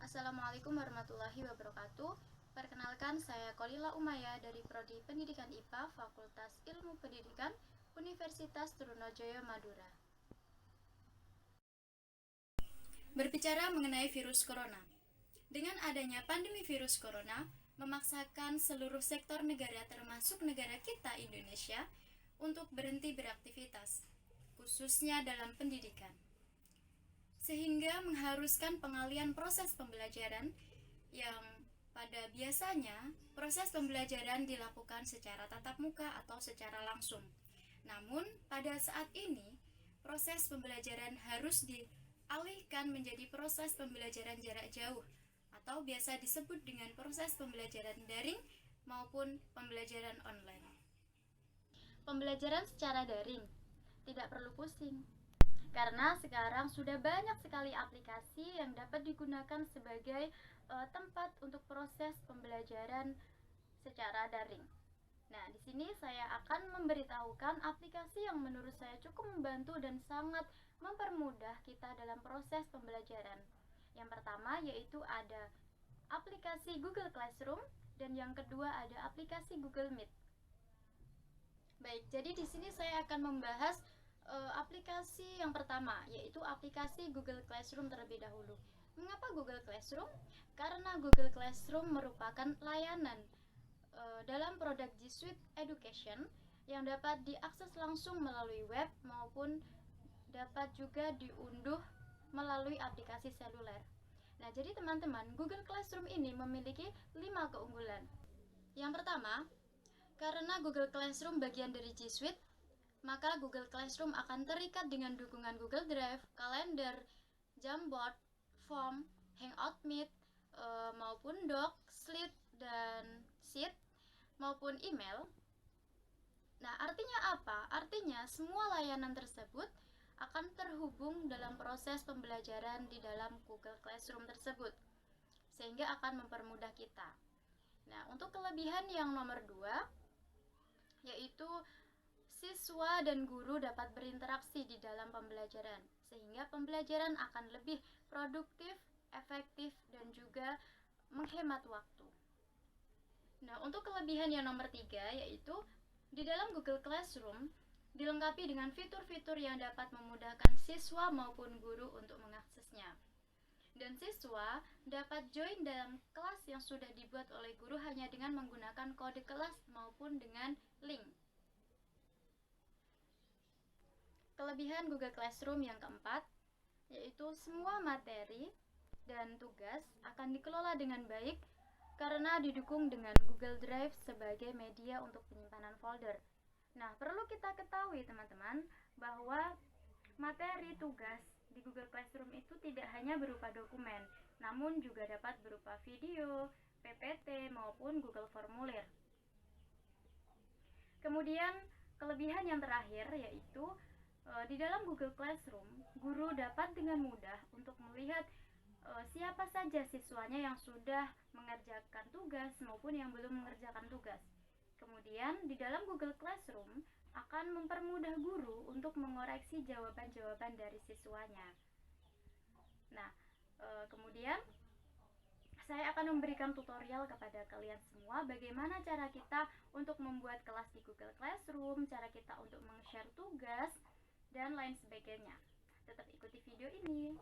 Assalamualaikum warahmatullahi wabarakatuh. Perkenalkan, saya Kolila Umaya dari Prodi Pendidikan IPA Fakultas Ilmu Pendidikan Universitas Trunojoyo Madura. Berbicara mengenai virus corona. Dengan adanya pandemi virus corona, memaksakan seluruh sektor negara termasuk negara kita Indonesia untuk berhenti beraktivitas, khususnya dalam pendidikan. Sehingga mengharuskan pengalihan proses pembelajaran yang pada biasanya proses pembelajaran dilakukan secara tatap muka atau secara langsung. Namun pada saat ini proses pembelajaran harus dialihkan menjadi proses pembelajaran jarak jauh atau biasa disebut dengan proses pembelajaran daring maupun pembelajaran online. Pembelajaran secara daring tidak perlu pusing, karena sekarang sudah banyak sekali aplikasi yang dapat digunakan sebagai tempat untuk proses pembelajaran secara daring. Nah, di sini saya akan memberitahukan aplikasi yang menurut saya cukup membantu dan sangat mempermudah kita dalam proses pembelajaran. Yang pertama yaitu ada aplikasi Google Classroom dan yang kedua ada aplikasi Google Meet. Baik, jadi di sini saya akan membahas aplikasi yang pertama, yaitu aplikasi Google Classroom terlebih dahulu. Mengapa Google Classroom? Karena Google Classroom merupakan layanan dalam produk G Suite Education yang dapat diakses langsung melalui web maupun dapat juga diunduh melalui aplikasi seluler. Nah, jadi teman-teman, Google Classroom ini memiliki 5 keunggulan. Yang pertama, karena Google Classroom bagian dari G Suite, maka Google Classroom akan terikat dengan dukungan Google Drive, Calendar, Jamboard, Form, Hangout Meet, maupun Doc, Slide, dan Sheet, maupun email. Nah, artinya apa? Artinya semua layanan tersebut akan terhubung dalam proses pembelajaran di dalam Google Classroom tersebut, sehingga akan mempermudah kita. Nah, untuk kelebihan yang nomor 2, yaitu siswa dan guru dapat berinteraksi di dalam pembelajaran, sehingga pembelajaran akan lebih produktif, efektif, dan juga menghemat waktu. Nah, untuk kelebihan yang nomor 3, yaitu di dalam Google Classroom dilengkapi dengan fitur-fitur yang dapat memudahkan siswa maupun guru untuk mengaksesnya. Dan siswa dapat join dalam kelas yang sudah dibuat oleh guru hanya dengan menggunakan kode kelas maupun dengan link. Kelebihan Google Classroom yang keempat, yaitu semua materi dan tugas akan dikelola dengan baik karena didukung dengan Google Drive sebagai media untuk penyimpanan folder. Nah, perlu kita ketahui teman-teman bahwa materi tugas di Google Classroom itu tidak hanya berupa dokumen, namun juga dapat berupa video, PPT, maupun Google Formulir. Kemudian, kelebihan yang terakhir yaitu di dalam Google Classroom, guru dapat dengan mudah untuk melihat siapa saja siswanya yang sudah mengerjakan tugas maupun yang belum mengerjakan tugas. Kemudian di dalam Google Classroom akan mempermudah guru untuk mengoreksi jawaban-jawaban dari siswanya. Nah, kemudian saya akan memberikan tutorial kepada kalian semua bagaimana cara kita untuk membuat kelas di Google Classroom, cara kita untuk meng-share tugas, dan lain sebagainya. Tetap ikuti video ini.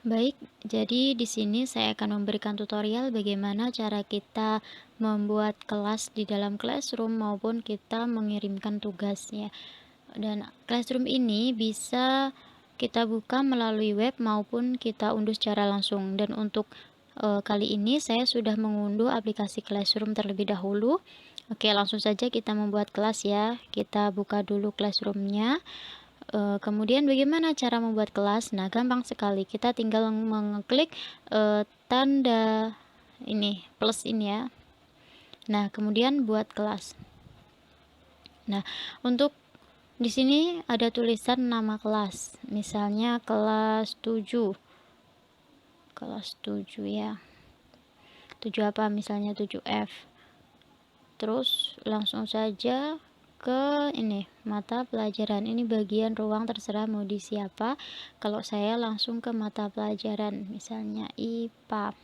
Baik, jadi di sini saya akan memberikan tutorial bagaimana cara kita membuat kelas di dalam Classroom maupun kita mengirimkan tugasnya. Dan Classroom ini bisa kita buka melalui web maupun kita unduh secara langsung. Dan untuk kali ini saya sudah mengunduh aplikasi Classroom terlebih dahulu. Oke, langsung saja kita membuat kelas ya. Kita buka dulu Classroom-nya. Kemudian bagaimana cara membuat kelas? Nah, gampang sekali. Kita tinggal mengklik tanda ini, plus ini ya. Nah, kemudian buat kelas. Nah, untuk di sini ada tulisan nama kelas. Misalnya kelas 7. Kelas 7 ya. 7 apa? Misalnya 7F. Terus langsung saja ke ini mata pelajaran. Ini bagian ruang, terserah mau di siapa. Kalau saya langsung ke mata pelajaran, misalnya IPA.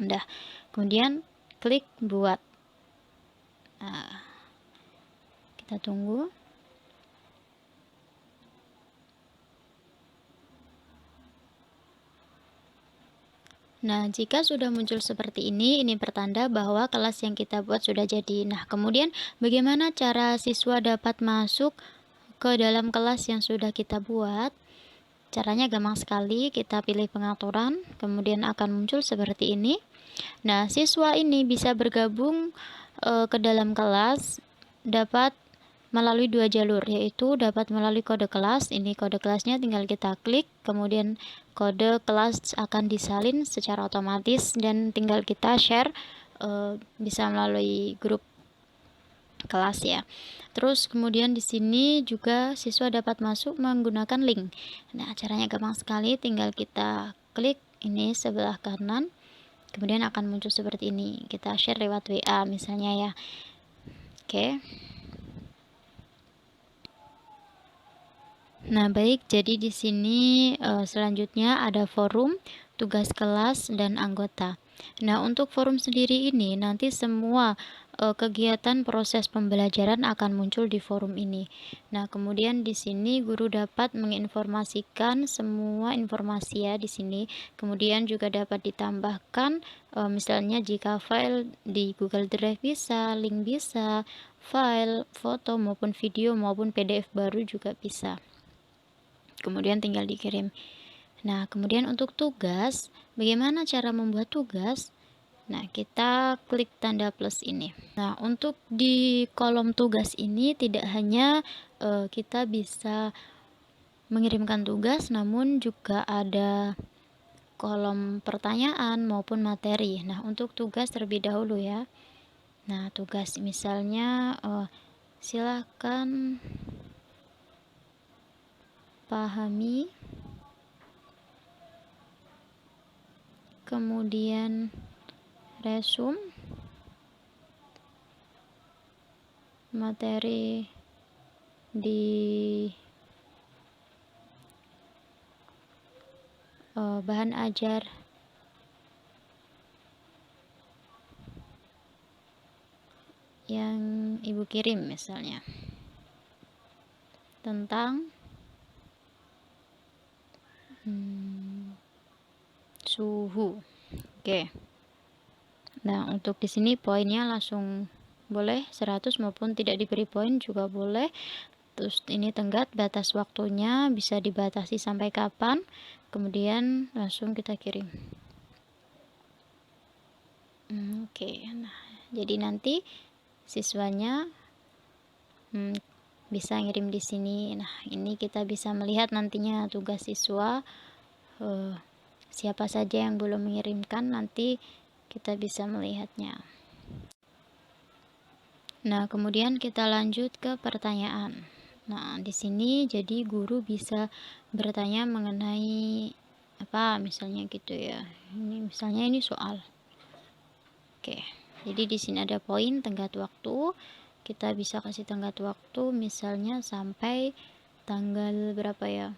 Udah, kemudian klik buat. Nah, kita tunggu. Nah, jika sudah muncul seperti ini pertanda bahwa kelas yang kita buat sudah jadi. Nah, kemudian bagaimana cara siswa dapat masuk ke dalam kelas yang sudah kita buat? Caranya gampang sekali, kita pilih pengaturan, kemudian akan muncul seperti ini. Nah, siswa ini bisa bergabung ke dalam kelas, dapat melalui dua jalur, yaitu dapat melalui kode kelas. Ini kode kelasnya tinggal kita klik, kemudian kode kelas akan disalin secara otomatis dan tinggal kita share, bisa melalui grup kelas ya. Terus kemudian di sini juga siswa dapat masuk menggunakan link. Nah, caranya gampang sekali, tinggal kita klik ini sebelah kanan, kemudian akan muncul seperti ini. Kita share lewat WA misalnya ya. Oke. Nah, baik, jadi di sini selanjutnya ada forum, tugas kelas, dan anggota. Nah, untuk forum sendiri ini nanti semua kegiatan proses pembelajaran akan muncul di forum ini. Nah, kemudian di sini guru dapat menginformasikan semua informasi ya di sini. Kemudian juga dapat ditambahkan misalnya jika file di Google Drive bisa, link bisa, file, foto maupun video maupun PDF baru juga bisa. Kemudian tinggal dikirim. Nah, kemudian untuk tugas, bagaimana cara membuat tugas? Nah, kita klik tanda plus ini. Nah, untuk di kolom tugas ini tidak hanya kita bisa mengirimkan tugas, namun juga ada kolom pertanyaan maupun materi. Nah, untuk tugas terlebih dahulu ya. Nah, tugas misalnya silakan pahami, kemudian resume materi di bahan ajar yang ibu kirim misalnya tentang suhu. Oke. Nah, untuk di sini poinnya langsung boleh 100 maupun tidak diberi poin juga boleh. Terus ini tenggat batas waktunya bisa dibatasi sampai kapan. Kemudian langsung kita kirim. Oke. Nah, jadi nanti siswanya bisa ngirim di sini. Nah, ini kita bisa melihat nantinya tugas siswa. Siapa saja yang belum mengirimkan nanti kita bisa melihatnya. Nah, kemudian kita lanjut ke pertanyaan. Nah, di sini jadi guru bisa bertanya mengenai apa misalnya gitu ya. Ini misalnya ini soal. Oke. Jadi di sini ada poin tenggat waktu. Kita bisa kasih tenggat waktu misalnya sampai tanggal berapa ya?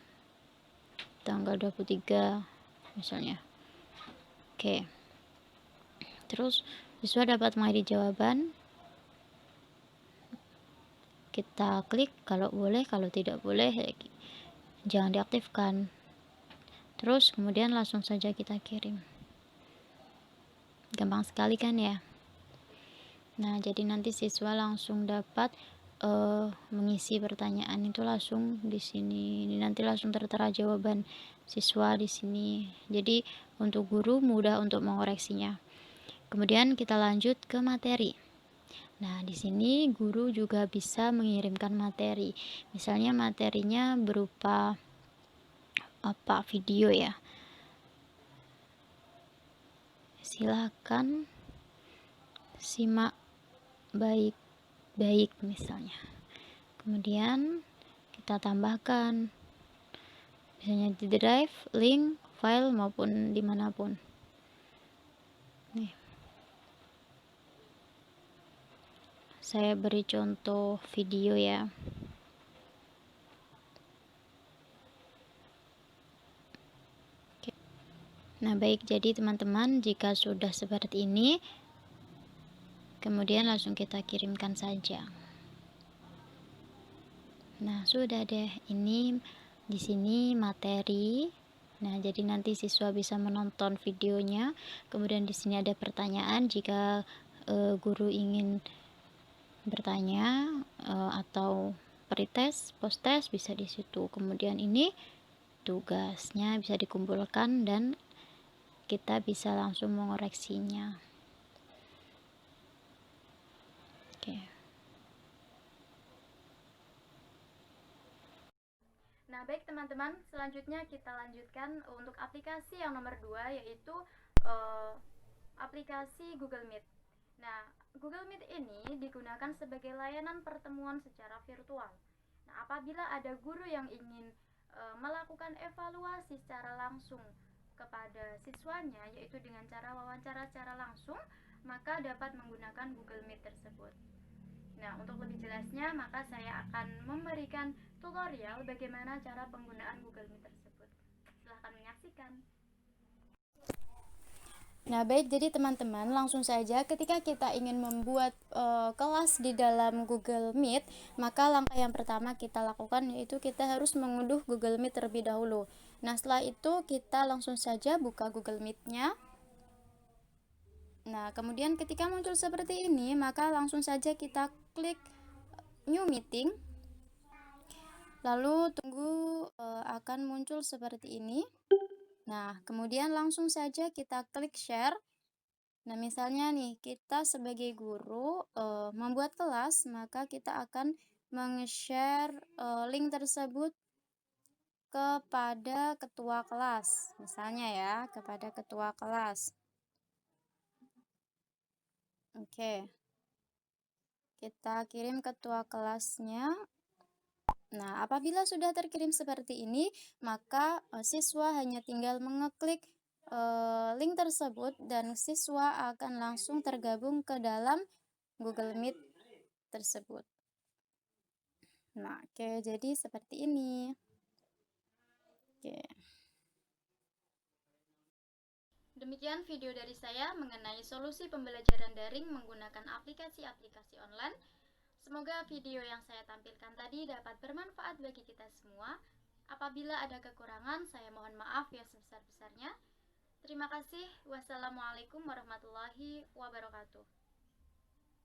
Tanggal 23 misalnya. Oke. Terus siswa dapat mengakhiri jawaban. Kita klik kalau boleh, kalau tidak boleh jangan diaktifkan. Terus kemudian langsung saja kita kirim. Gampang sekali kan ya. Nah, jadi nanti siswa langsung dapat mengisi pertanyaan itu langsung di sini. Ini nanti langsung tertera jawaban siswa di sini. Jadi untuk guru mudah untuk mengoreksinya. Kemudian kita lanjut ke materi. Nah, di sini guru juga bisa mengirimkan materi. Misalnya materinya berupa apa? Video ya. Silakan simak baik-baik misalnya. Kemudian kita tambahkan misalnya di drive, link, file maupun dimanapun. Nih. saya beri contoh video ya. Oke. Nah, baik, jadi teman-teman, jika sudah seperti ini, kemudian langsung kita kirimkan saja. Nah, sudah deh, ini di sini materi. Nah, jadi nanti siswa bisa menonton videonya. Kemudian di sini ada pertanyaan jika guru ingin bertanya atau pretest, post-test bisa di situ. Kemudian ini tugasnya bisa dikumpulkan dan kita bisa langsung mengoreksinya. Oke. Nah, baik teman-teman, selanjutnya kita lanjutkan untuk aplikasi yang nomor 2, yaitu aplikasi Google Meet. Nah, Google Meet ini digunakan sebagai layanan pertemuan secara virtual. Nah, apabila ada guru yang ingin melakukan evaluasi secara langsung kepada siswanya, yaitu dengan cara wawancara secara langsung, maka dapat menggunakan Google Meet tersebut. Nah, untuk lebih jelasnya, maka saya akan memberikan tutorial bagaimana cara penggunaan Google Meet tersebut. Silahkan menyaksikan. Nah, baik, jadi teman-teman, langsung saja ketika kita ingin membuat kelas di dalam Google Meet, maka langkah yang pertama kita lakukan yaitu kita harus mengunduh Google Meet terlebih dahulu. Nah, setelah itu kita langsung saja buka Google Meet-nya. Nah, kemudian ketika muncul seperti ini, maka langsung saja kita klik New Meeting. Lalu tunggu akan muncul seperti ini. Nah, kemudian langsung saja kita klik share. Nah, misalnya nih, kita sebagai guru membuat kelas, maka kita akan meng-share link tersebut kepada ketua kelas. Misalnya ya, kepada ketua kelas. Oke. Kita kirim ketua kelasnya. Nah, apabila sudah terkirim seperti ini, maka siswa hanya tinggal mengeklik link tersebut dan siswa akan langsung tergabung ke dalam Google Meet tersebut. Nah, oke, jadi seperti ini. Oke. Demikian video dari saya mengenai solusi pembelajaran daring menggunakan aplikasi-aplikasi online. Semoga video yang saya tampilkan tadi dapat bermanfaat bagi kita semua. Apabila ada kekurangan, saya mohon maaf yang sebesar-besarnya. Terima kasih. Wassalamualaikum warahmatullahi wabarakatuh.